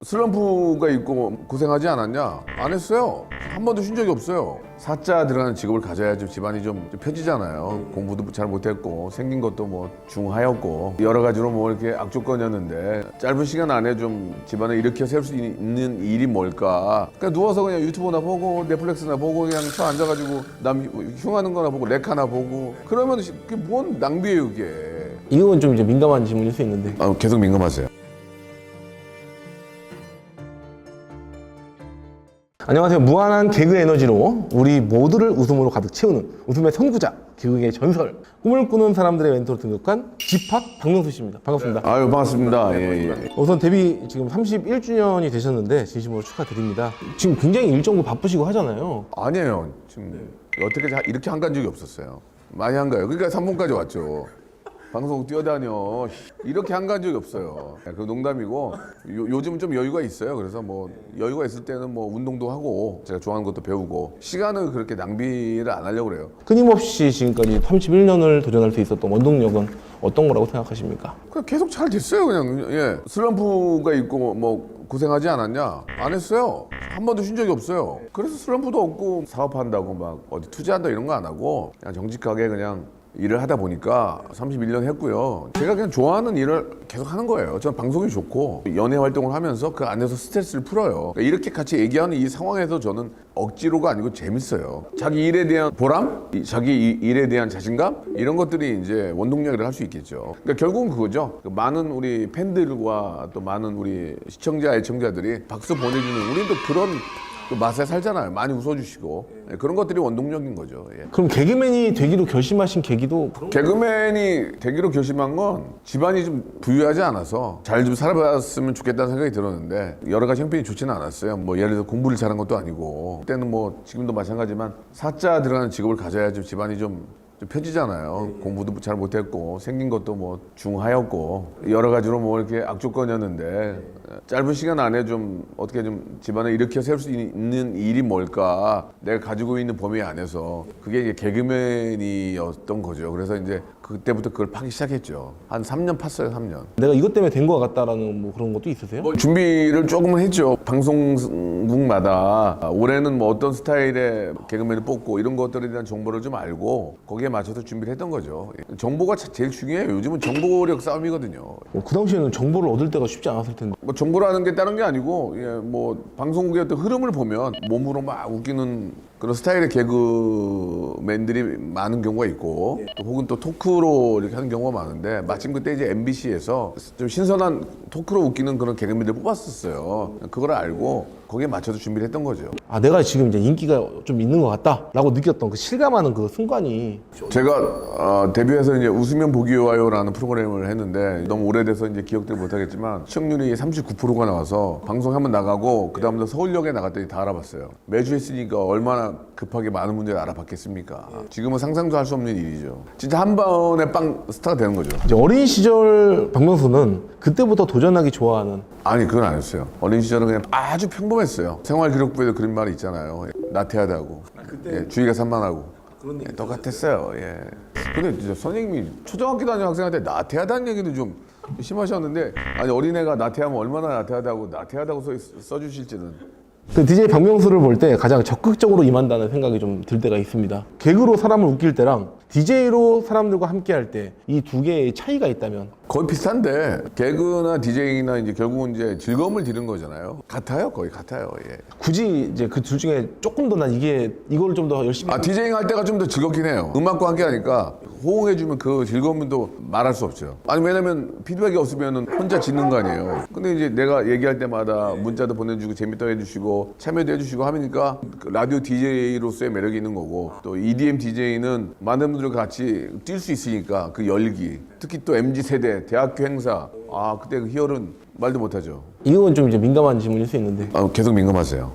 슬럼프가 있고 고생하지 않았냐? 안 했어요. 한 번도 쉰 적이 없어요. 사자 들어가는 직업을 가져야지 집안이 좀 펴지잖아요. 공부도 잘 못했고 생긴 것도 뭐 중하였고 여러 가지로 뭐 이렇게 악조건이었는데 짧은 시간 안에 좀 집안을 일으켜 세울 수 있는 일이 뭘까? 그냥 누워서 그냥 유튜브나 보고 넷플릭스나 보고 그냥 쳐 앉아가지고 남 흉하는 거나 보고 렉 하나 보고 그러면 그게 뭔 낭비예요 그게. 이건 좀 이제 민감한 질문일 수 있는데 계속 민감하세요. 안녕하세요. 무한한 개그 에너지로 우리 모두를 웃음으로 가득 채우는 웃음의 선구자, 개그의 전설, 꿈을 꾸는 사람들의 멘토로 등극한 집합 박명수 씨입니다. 반갑습니다. 아유 반갑습니다. 예. 우선 데뷔 지금 31주년이 되셨는데 진심으로 축하드립니다. 지금 굉장히 일정도 바쁘시고 하잖아요. 아니에요. 지금 여태까지 이렇게 한간 적이 없었어요. 많이 한가요? 그러니까 3분까지 왔죠. 방송 뛰어다녀. 이렇게 한간 적이 없어요. 그 농담이고 요즘은 좀 여유가 있어요. 그래서 뭐 여유가 있을 때는 뭐 운동도 하고 제가 좋아하는 것도 배우고 시간을 그렇게 낭비를 안 하려고 그래요. 끊임없이 지금까지 31년을 도전할 수 있었던 원동력은 어떤 거라고 생각하십니까? 그냥 계속 잘 됐어요. 그냥 예. 슬럼프가 있고 뭐 고생하지 않았냐? 안 했어요. 한 번도 쉰 적이 없어요. 그래서 슬럼프도 없고 사업한다고 막 어디 투자한다 이런 거 안 하고 그냥 정직하게 그냥 일을 하다 보니까 31년 했고요. 제가 그냥 좋아하는 일을 계속 하는 거예요. 저는 방송이 좋고 연예 활동을 하면서 그 안에서 스트레스를 풀어요. 그러니까 이렇게 같이 얘기하는 이 상황에서 저는 억지로가 아니고 재밌어요. 자기 일에 대한 보람, 자기 일에 대한 자신감 이런 것들이 이제 원동력이라 할 수 있겠죠. 그러니까 결국은 그거죠. 많은 우리 팬들과 또 많은 우리 시청자, 애청자들이 박수 보내주는 우리는 또 그런 그 맛에 살잖아요. 많이 웃어주시고 그런 것들이 원동력인 거죠. 예. 그럼 개그맨이 되기로 결심하신 계기도 개그맨이 되기로 결심한 건 집안이 좀 부유하지 않아서 잘 좀 살아봤으면 좋겠다는 생각이 들었는데 여러 가지 형편이 좋지는 않았어요. 뭐 예를 들어 공부를 잘한 것도 아니고 그때는 뭐 지금도 마찬가지지만 사자 들어가는 직업을 가져야지 집안이 좀 펴지잖아요. 공부도 잘 못했고 생긴 것도 뭐 중하였고 여러 가지로 뭐 이렇게 악조건이었는데 짧은 시간 안에 좀 어떻게 좀 집안을 일으켜 세울 수 있는 일이 뭘까? 내가 가지고 있는 범위 안에서 그게 이제 개그맨이었던 거죠. 그래서 이제 그때부터 그걸 파기 시작했죠. 한 3년 팠어요, 3년. 내가 이것 때문에 된 것 같다라는 뭐 그런 것도 있으세요? 준비를 조금은 했죠. 방송국마다 올해는 뭐 어떤 스타일의 개그맨을 뽑고 이런 것들에 대한 정보를 좀 알고 거기에 맞춰서 준비를 했던 거죠. 정보가 제일 중요해요. 요즘은 정보력 싸움이거든요. 그 당시에는 정보를 얻을 때가 쉽지 않았을 텐데. 뭐 정보라는 게 다른 게 아니고 뭐 방송국의 어떤 흐름을 보면 몸으로 막 웃기는 그런 스타일의 개그맨들이 많은 경우가 있고 또 혹은 또 토크로 이렇게 하는 경우가 많은데 마침 그때 이제 MBC에서 좀 신선한 토크로 웃기는 그런 개그맨들 뽑았었어요. 그걸 알고 거기에 맞춰서 준비를 했던 거죠. 아, 내가 지금 이제 인기가 좀 있는 것 같다라고 느꼈던 그 실감하는 그 순간이. 제가 데뷔해서 이제 웃으면 보기 와요라는 프로그램을 했는데 너무 오래돼서 이제 기억들 못하겠지만 시청률이 39%가 나와서 방송 한번 나가고 그 다음부터 서울역에 나갔더니 다 알아봤어요. 매주 했으니까 얼마나 급하게 많은 분들이 알아봤겠습니까? 지금은 상상도 할 수 없는 일이죠. 진짜 한 번에 빵 스타가 되는 거죠. 이제 어린 시절 박명수는 그때부터 도전하기 좋아하는. 아니 그건 아니었어요. 어린 시절은 그냥 아주 평범했어요. 생활기록부에도 그런 말이 있잖아요. 나태하다고, 주의가 산만하고. 똑같았어요. 예. 근데 진짜 선생님이 초등학교 다니는 학생한테 나태하다는 얘기도 좀 심하셨는데 아니 어린애가 나태하면 얼마나 나태하다고 써주실지는. 그 DJ 박명수를 볼 때 가장 적극적으로 임한다는 생각이 좀 들 때가 있습니다. 개그로 사람을 웃길 때랑 DJ로 사람들과 함께 할 때 이 두 개의 차이가 있다면? 거의 비슷한데 개그나 DJ나 이제 결국은 이제 즐거움을 드리는 거잖아요. 같아요, 거의 같아요. 예. 굳이 이제 그 둘 중에 조금 더 난 이걸 좀 더 열심히. 디제잉 할 때가 좀 더 즐겁긴 해요. 음악과 함께 하니까 호응해주면 그 즐거움은 또 말할 수 없죠. 아니 왜냐면 피드백이 없으면 혼자 짓는 거 아니에요. 근데 이제 내가 얘기할 때마다 문자도 보내주고 재밌다고 해주시고 참여도 해주시고 하니까 그 라디오 DJ로서의 매력이 있는 거고 또 EDM DJ는 많은 분들과 같이 뛸 수 있으니까 그 열기 특히 또 MZ세대 대학교 행사 그때 그 희열은 말도 못하죠. 이건 좀 이제 민감한 질문일 수 있는데. 계속 민감하세요.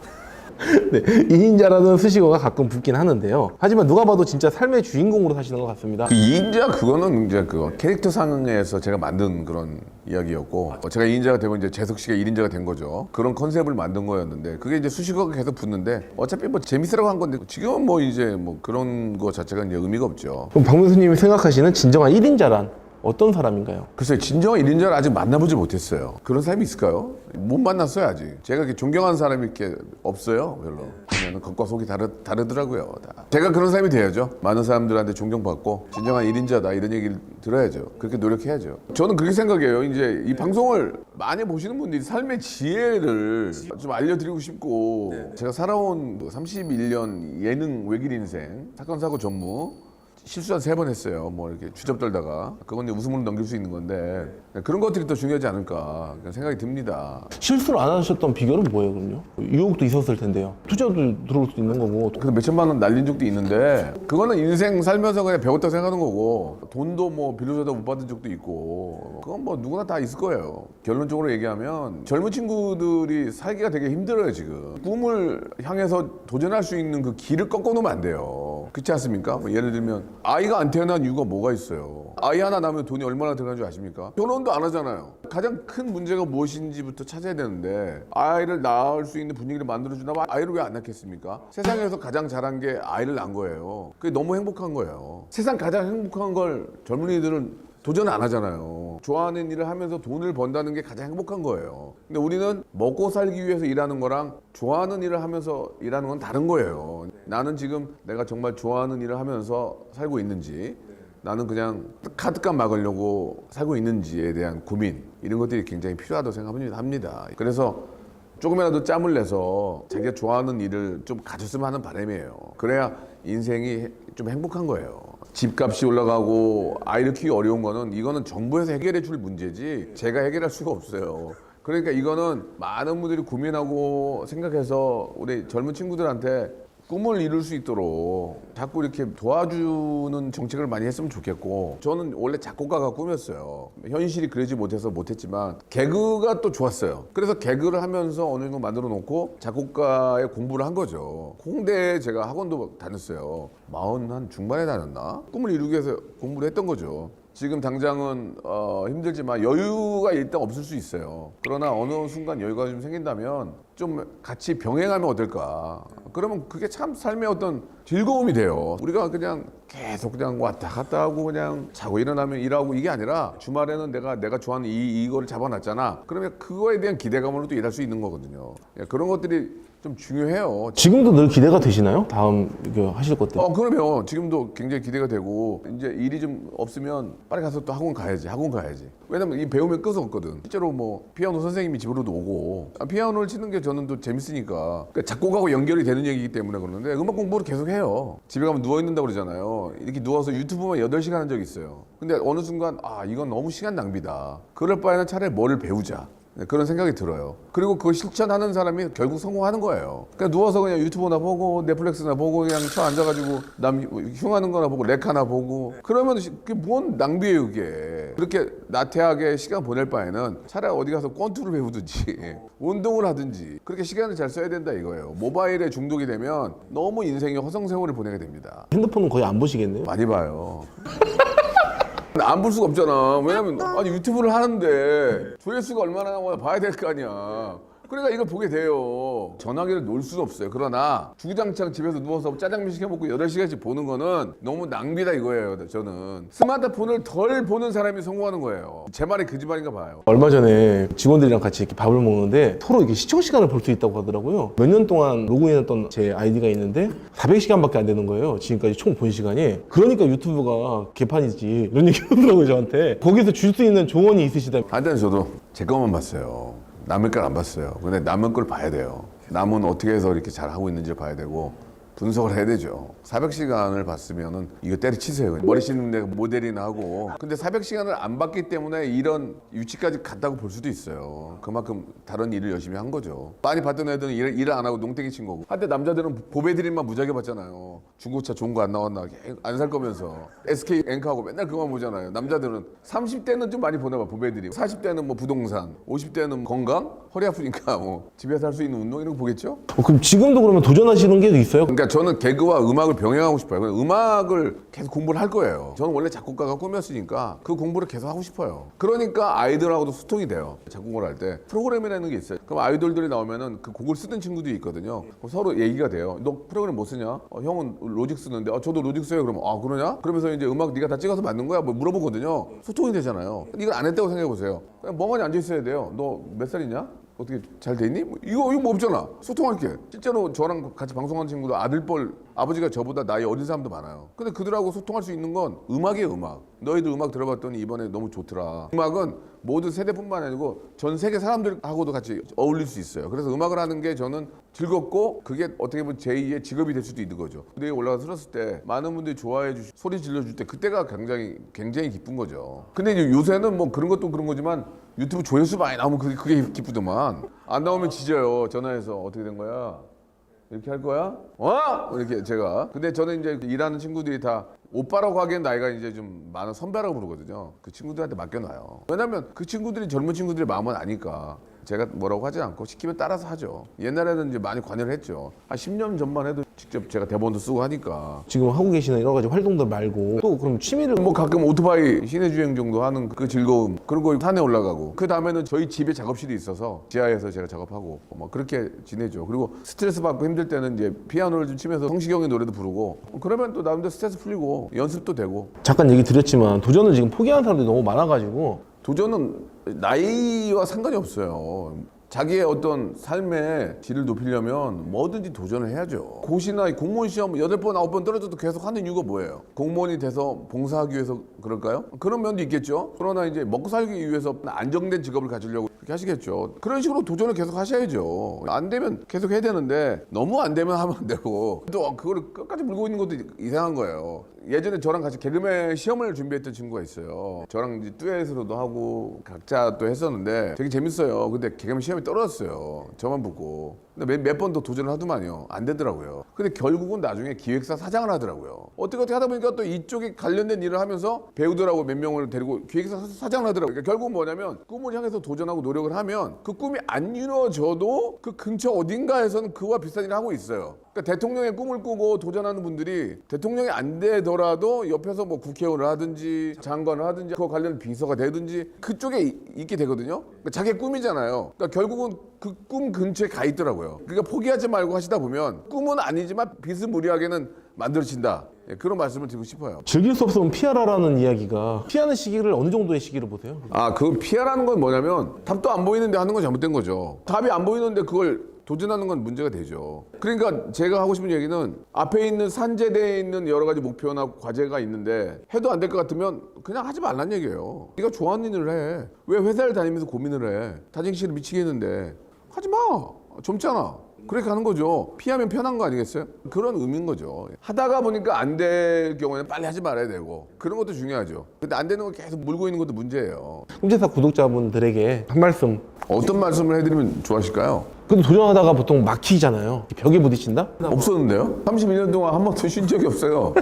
네, 2인자라는 수식어가 가끔 붙긴 하는데요. 하지만 누가 봐도 진짜 삶의 주인공으로 사시는 것 같습니다. 그 2인자 그거는 이제 그 캐릭터 상에서 제가 만든 그런 이야기였고 제가 2인자가 되고 이제 재석 씨가 1인자가 된 거죠. 그런 컨셉을 만든 거였는데 그게 이제 수식어가 계속 붙는데 어차피 뭐 재밌으라고 한 건데 지금은 뭐 이제 뭐 그런 거 자체가 이제 의미가 없죠. 그럼 박명수님이 생각하시는 진정한 1인자란 어떤 사람인가요? 글쎄요, 진정한 1인자를 아직 만나보지 못했어요. 그런 사람이 있을까요? 못 만났어요, 아직. 제가 이렇게 존경하는 사람이 이렇게 없어요, 별로. 그냥 겉과 속이 다르더라고요. 다. 제가 그런 사람이 돼야죠. 많은 사람들한테 존경받고 진정한 1인자다 이런 얘기를 들어야죠. 그렇게 노력해야죠. 저는 그렇게 생각해요. 이제 이 방송을 많이 보시는 분들이 삶의 지혜를 좀 알려드리고 싶고 제가 살아온 31년 예능 외길 인생 사건 사고 전무 실수 한 3번 했어요. 뭐 이렇게 주접 떨다가 그건 이제 웃음으로 넘길 수 있는 건데 그런 것들이 더 중요하지 않을까 그런 생각이 듭니다. 실수를 안 하셨던 비결은 뭐예요, 그럼요? 유혹도 있었을 텐데요. 투자도 들어올 수도 있는 거고. 그래서 몇천만 원 날린 적도 있는데 그거는 인생 살면서 그냥 배웠다고 생각하는 거고 돈도 뭐 빌려줘도 못 받은 적도 있고 그건 뭐 누구나 다 있을 거예요. 결론적으로 얘기하면 젊은 친구들이 살기가 되게 힘들어요 지금. 꿈을 향해서 도전할 수 있는 그 길을 꺾어놓으면 안 돼요. 그렇지 않습니까? 뭐 예를 들면 아이가 안 태어난 이유가 뭐가 있어요? 아이 하나 낳으면 돈이 얼마나 들어가는 줄 아십니까? 결혼도 안 하잖아요. 가장 큰 문제가 무엇인지부터 찾아야 되는데 아이를 낳을 수 있는 분위기를 만들어준다면 아이를 왜 안 낳겠습니까? 세상에서 가장 잘한 게 아이를 낳은 거예요. 그게 너무 행복한 거예요. 세상 가장 행복한 걸 젊은이들은 도전 안 하잖아요. 좋아하는 일을 하면서 돈을 번다는 게 가장 행복한 거예요. 근데 우리는 먹고 살기 위해서 일하는 거랑 좋아하는 일을 하면서 일하는 건 다른 거예요. 나는 지금 내가 정말 좋아하는 일을 하면서 살고 있는지 나는 그냥 카드값 막으려고 살고 있는지에 대한 고민 이런 것들이 굉장히 필요하다고 생각합니다. 그래서 조금이라도 짬을 내서 자기가 좋아하는 일을 좀 가졌으면 하는 바람이에요. 그래야 인생이 좀 행복한 거예요. 집값이 올라가고 아이를 키우기 어려운 거는 이거는 정부에서 해결해 줄 문제지 제가 해결할 수가 없어요. 그러니까 이거는 많은 분들이 고민하고 생각해서 우리 젊은 친구들한테 꿈을 이룰 수 있도록 자꾸 이렇게 도와주는 정책을 많이 했으면 좋겠고 저는 원래 작곡가가 꿈이었어요. 현실이 그러지 못해서 못했지만 개그가 또 좋았어요. 그래서 개그를 하면서 어느 정도 만들어 놓고 작곡가의 공부를 한 거죠. 홍대에 제가 학원도 다녔어요. 40 한 중반에 다녔나? 꿈을 이루기 위해서 공부를 했던 거죠. 지금 당장은 힘들지만 여유가 일단 없을 수 있어요. 그러나 어느 순간 여유가 좀 생긴다면 좀 같이 병행하면 어떨까. 그러면 그게 참 삶의 어떤 즐거움이 돼요. 우리가 그냥 계속 그냥 왔다 갔다 하고 그냥 자고 일어나면 일하고 이게 아니라 주말에는 내가 좋아하는 이거를 잡아놨잖아. 그러면 그거에 대한 기대감으로 또 일할 수 있는 거거든요. 그런 것들이 좀 중요해요. 지금도 늘 기대가 되시나요? 다음 이거 하실 것들? 그러면 지금도 굉장히 기대가 되고 이제 일이 좀 없으면 빨리 가서 또 학원 가야지. 왜냐면 이 배우면 끝이 없거든. 실제로 뭐 피아노 선생님이 집으로도 오고 피아노를 치는 게 저는 또 재밌으니까 그러니까 작곡하고 연결이 되는 얘기이기 때문에 그러는데 음악 공부를 계속 해요. 집에 가면 누워있는다고 그러잖아요. 이렇게 누워서 유튜브만 8시간 한 적이 있어요. 근데 어느 순간 이건 너무 시간 낭비다. 그럴 바에는 차라리 뭐를 배우자. 그런 생각이 들어요. 그리고 그걸 실천하는 사람이 결국 성공하는 거예요. 그냥 누워서 그냥 유튜브나 보고 넷플릭스나 보고 그냥 쳐 앉아가지고 남 흉하는 거나 보고 렉 하나 보고 그러면 그게 뭔 낭비예요 그게. 그렇게 나태하게 시간 보낼 바에는 차라리 어디 가서 권투를 배우든지 운동을 하든지 그렇게 시간을 잘 써야 된다 이거예요. 모바일에 중독이 되면 너무 인생이 허송세월을 보내게 됩니다. 핸드폰은 거의 안 보시겠네요? 많이 봐요. 안 볼 수가 없잖아. 왜냐면 유튜브를 하는데 조회수가 얼마나 나오나 봐야 될 거 아니야. 그러니까 이걸 보게 돼요. 전화기를 놓을 수는 없어요. 그러나 주구장창 집에서 누워서 짜장면 시켜 먹고 8시간씩 보는 거는 너무 낭비다 이거예요. 저는 스마트폰을 덜 보는 사람이 성공하는 거예요. 제 말이 그 집 말인가 봐요. 얼마 전에 직원들이랑 같이 이렇게 밥을 먹는데 서로 이렇게 시청 시간을 볼 수 있다고 하더라고요. 몇 년 동안 로그인했던 제 아이디가 있는데 400시간밖에 안 되는 거예요. 지금까지 총 본 시간이. 그러니까 유튜브가 개판이지 이런 얘기 하더라고요 저한테. 거기서 줄 수 있는 조언이 있으시다면. 한때는 저도 제 것만 봤어요. 남의 걸 안 봤어요. 근데 남의 걸 봐야 돼요. 남은 어떻게 해서 이렇게 잘 하고 있는지를 봐야 되고 분석을 해야 되죠. 400시간을 봤으면은 이거 때려치세요. 머리 씻는데 모델이나 하고. 근데 400시간을 안 봤기 때문에 이런 위치까지 갔다고 볼 수도 있어요. 그만큼 다른 일을 열심히 한 거죠. 많이 봤던 애들은 일을 안 하고 농땡이 친 거고. 한때 남자들은 보배드림만 무지하게 봤잖아요. 중고차 좋은 거 안 나왔나 안 살 거면서 SK 앵커하고 맨날 그만 보잖아요. 남자들은 30대는 좀 많이 보나 봐 보배드림. 40대는 뭐 부동산, 50대는 건강, 허리 아프니까 뭐 집에서 할 수 있는 운동 이런 거 보겠죠? 그럼 지금도 그러면 도전하시는 게 있어요? 그러니까 그러니까 저는 개그와 음악을 병행하고 싶어요. 음악을 계속 공부를 할 거예요. 저는 원래 작곡가가 꿈이었으니까 그 공부를 계속 하고 싶어요. 그러니까 아이들하고도 소통이 돼요. 작곡을 할 때 프로그램이라는 게 있어요. 그럼 아이돌들이 나오면은 그 곡을 쓰던 친구들이 있거든요. 그럼 서로 얘기가 돼요. 너 프로그램 뭐 쓰냐? 형은 로직 쓰는데 저도 로직 써요. 그러면 그러냐? 그러면서 이제 음악 네가 다 찍어서 만든 거야? 뭐 물어보거든요. 소통이 되잖아요. 이걸 안 했다고 생각해 보세요. 그냥 멍하니 앉아 있어야 돼요. 너 몇 살이냐? 어떻게 잘 돼 있니? 이거 뭐 없잖아. 소통할게. 실제로 저랑 같이 방송하는 친구도 아들뻘 아버지가 저보다 나이 어린 사람도 많아요. 근데 그들하고 소통할 수 있는 건 음악이에요, 음악. 너희들 음악 들어봤더니 이번에 너무 좋더라. 음악은 모든 세대뿐만 아니고 전 세계 사람들하고도 같이 어울릴 수 있어요. 그래서 음악을 하는 게 저는 즐겁고 그게 어떻게 보면 제2의 직업이 될 수도 있는 거죠. 무대에 올라가서 들었을 때 많은 분들이 좋아해 주시고 소리 질러줄 때 그때가 굉장히 기쁜 거죠. 근데 이제 요새는 뭐 그런 것도 그런 거지만 유튜브 조회수 많이 나오면 그게 기쁘더만. 안 나오면 지져요. 전화해서 어떻게 된 거야? 이렇게 할 거야? 이렇게 제가. 근데 저는 이제 일하는 친구들이 다 오빠라고 하기엔 나이가 이제 좀 많은 선배라고 부르거든요. 그 친구들한테 맡겨놔요. 왜냐면 그 친구들이 젊은 친구들의 마음은 아니까. 제가 뭐라고 하지 않고 시키면 따라서 하죠. 옛날에는 이제 많이 관여를 했죠. 한 10년 전만 해도 직접 제가 대본도 쓰고 하니까. 지금 하고 계시는 여러 가지 활동들 말고 또 그럼 취미를 뭐 가끔 오토바이 시내 주행 정도 하는 그 즐거움, 그런 거 산에 올라가고 그 다음에는 저희 집에 작업실이 있어서 지하에서 제가 작업하고 뭐 그렇게 지내죠. 그리고 스트레스 받고 힘들 때는 이제 피아노를 좀 치면서 성시경의 노래도 부르고 그러면 또 나름대로 스트레스 풀리고 연습도 되고. 잠깐 얘기 드렸지만 도전을 지금 포기하는 사람들이 너무 많아가지고. 도전은 나이와 상관이 없어요. 자기의 어떤 삶의 질을 높이려면 뭐든지 도전을 해야죠. 고시나 공무원 시험 8번, 9번 떨어져도 계속 하는 이유가 뭐예요? 공무원이 돼서 봉사하기 위해서 그럴까요? 그런 면도 있겠죠. 그러나 이제 먹고 살기 위해서 안정된 직업을 가지려고 그렇게 하시겠죠. 그런 식으로 도전을 계속 하셔야죠. 안 되면 계속 해야 되는데 너무 안 되면 하면 안 되고 또 그걸 끝까지 물고 있는 것도 이상한 거예요. 예전에 저랑 같이 개그맨 시험을 준비했던 친구가 있어요. 저랑 이제 듀엣으로도 하고 각자 또 했었는데 되게 재밌어요. 근데 개그맨 시험이 떨어졌어요. 저만 붙고. 근데 몇 번 더 도전을 하더만요. 안 되더라고요. 근데 결국은 나중에 기획사 사장을 하더라고요. 어떻게 하다 보니까 또 이쪽에 관련된 일을 하면서 배우들하고 몇 명을 데리고 기획사 사장을 하더라고요. 그러니까 결국은 뭐냐면 꿈을 향해서 도전하고 노력을 하면 그 꿈이 안 이루어져도 그 근처 어딘가에서는 그와 비슷한 일을 하고 있어요. 그러니까 대통령의 꿈을 꾸고 도전하는 분들이 대통령이 안 되더라도 옆에서 뭐 국회의원을 하든지 장관을 하든지 그거 관련 비서가 되든지 그쪽에 있게 되거든요. 그러니까 자기의 꿈이잖아요. 그러니까 결국은 그 꿈 근처에 가 있더라고요. 그러니까 포기하지 말고 하시다 보면 꿈은 아니지만 비스무리하게는 만들어진다. 예, 그런 말씀을 드리고 싶어요. 즐길 수 없으면 피하라라는 이야기가 피하는 시기를 어느 정도의 시기를 보세요? 그 피하라는 건 뭐냐면 답도 안 보이는데 하는 건 잘못된 거죠. 답이 안 보이는데 그걸 도전하는 건 문제가 되죠. 그러니까 제가 하고 싶은 얘기는 앞에 있는 산재대에 있는 여러 가지 목표나 과제가 있는데 해도 안 될 것 같으면 그냥 하지 말란 얘기예요. 네가 좋아하는 일을 해. 왜 회사를 다니면서 고민을 해? 다니기 싫어 미치겠는데 하지 마. 젊잖아. 그렇게 가는 거죠. 피하면 편한 거 아니겠어요? 그런 의미인 거죠. 하다가 보니까 안 될 경우에는 빨리 하지 말아야 되고 그런 것도 중요하죠. 근데 안 되는 거 계속 물고 있는 것도 문제예요. 꿈제사 구독자분들에게 한 말씀. 어떤 말씀을 해드리면 좋아하실까요? 근데 도전하다가 보통 막히잖아요. 벽에 부딪힌다? 없었는데요? 32년 동안 한 번도 쉰 적이 없어요.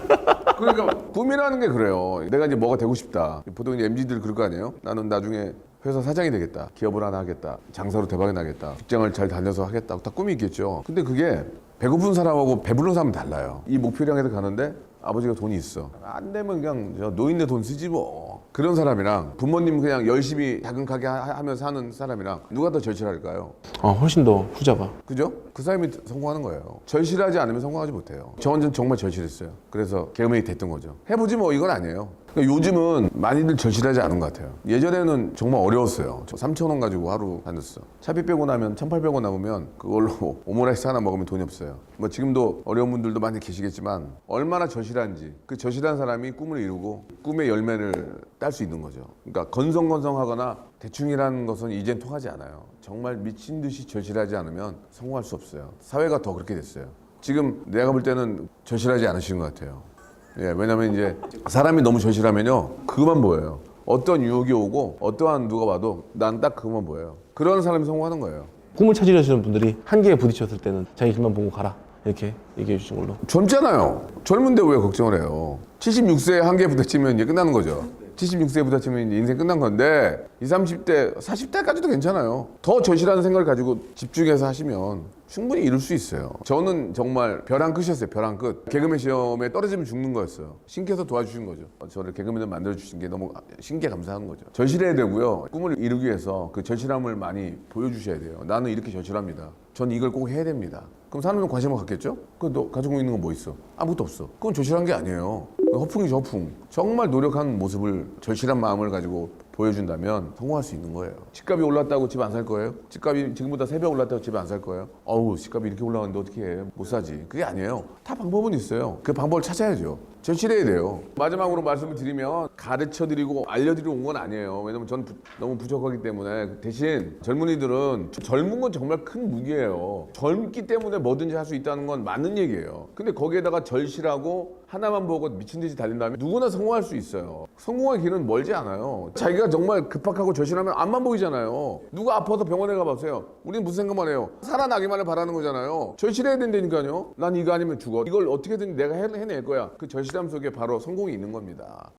그러니까 꿈이라는 게 그래요. 내가 이제 뭐가 되고 싶다. 보통 이제 MZ들 그럴 거 아니에요? 나는 나중에 회사 사장이 되겠다. 기업을 하나 하겠다. 장사로 대박이 나겠다. 직장을 잘 다녀서 하겠다. 다 꿈이 있겠죠. 근데 그게 배고픈 사람하고 배부른 사람은 달라요. 이 목표를 향해서 가는데 아버지가 돈이 있어. 안 되면 그냥 저 노인네 돈 쓰지 뭐. 그런 사람이랑 부모님 그냥 열심히 자근하게 하면서 하는 사람이랑 누가 더 절실할까요? 훨씬 더 후자가. 그죠? 그 사람이 성공하는 거예요. 절실하지 않으면 성공하지 못해요. 저 완전 정말 절실했어요. 그래서 개그맨이 됐던 거죠. 해보지 뭐 이건 아니에요. 그러니까 요즘은 많이들 절실하지 않은 것 같아요. 예전에는 정말 어려웠어요. 저 3,000원 가지고 하루 다녔어. 차비 빼고 나면 1,800원 남으면 그걸로 오므라이스 하나 먹으면 돈이 없어요. 뭐 지금도 어려운 분들도 많이 계시겠지만 얼마나 절실한지 그 절실한 사람이 꿈을 이루고 꿈의 열매를 딸 수 있는 거죠. 그러니까 건성건성하거나 대충이라는 것은 이젠 통하지 않아요. 정말 미친 듯이 절실하지 않으면 성공할 수 없어요. 사회가 더 그렇게 됐어요. 지금 내가 볼 때는 절실하지 않으신 것 같아요. 예, 왜냐면 이제 사람이 너무 절실하면요 그것만 보여요. 어떤 유혹이 오고 어떠한 누가 와도 난 딱 그것만 보여요. 그런 사람이 성공하는 거예요. 꿈을 찾으려시는 분들이 한계에 부딪혔을 때는 자기 길만 보고 가라 이렇게 얘기해 주신 걸로. 젊잖아요. 젊은데 왜 걱정을 해요? 76세에 한계에 부딪히면 이제 끝나는 거죠. 76세에 부딪히면 이제 인생 끝난 건데 20, 30대, 40대까지도 괜찮아요. 더 절실한 생각을 가지고 집중해서 하시면 충분히 이룰 수 있어요. 저는 정말 별 한 끝이었어요. 별 한 끝. 개그맨 시험에 떨어지면 죽는 거였어요. 신께서 도와주신 거죠. 저를 개그맨을 만들어주신 게 너무 신께 감사한 거죠. 절실해야 되고요. 꿈을 이루기 위해서 그 절실함을 많이 보여주셔야 돼요. 나는 이렇게 절실합니다. 전 이걸 꼭 해야 됩니다. 그럼 사람들은 관심을 갖겠죠? 그럼 너 가지고 있는 건 뭐 있어? 아무것도 없어. 그건 절실한 게 아니에요. 허풍이죠, 허풍. 정말 노력한 모습을, 절실한 마음을 가지고 보여준다면 성공할 수 있는 거예요. 집값이 올랐다고 집 안 살 거예요? 집값이 지금보다 3배 올랐다고 집 안 살 거예요? 어우, 집값이 이렇게 올라갔는데 어떻게 해? 못 사지. 그게 아니에요. 다 방법은 있어요. 그 방법을 찾아야죠. 절실해야 돼요. 마지막으로 말씀을 드리면 가르쳐드리고 알려드리러 온 건 아니에요. 왜냐면 전 너무 부족하기 때문에. 대신 젊은이들은 젊은 건 정말 큰 무기예요. 젊기 때문에 뭐든지 할 수 있다는 건 맞는 얘기예요. 근데 거기에다가 절실하고 하나만 보고 미친 듯이 달린다면 누구나 성공할 수 있어요. 성공의 길은 멀지 않아요. 자기가 정말 급박하고 절실하면 앞만 보이잖아요. 누가 아파서 병원에 가보세요. 우리는 무슨 생각만 해요? 살아나기만을 바라는 거잖아요. 절실해야 된다니까요. 난 이거 아니면 죽어. 이걸 어떻게든 내가 해낼 거야. 그 절실함 속에 바로 성공이 있는 겁니다.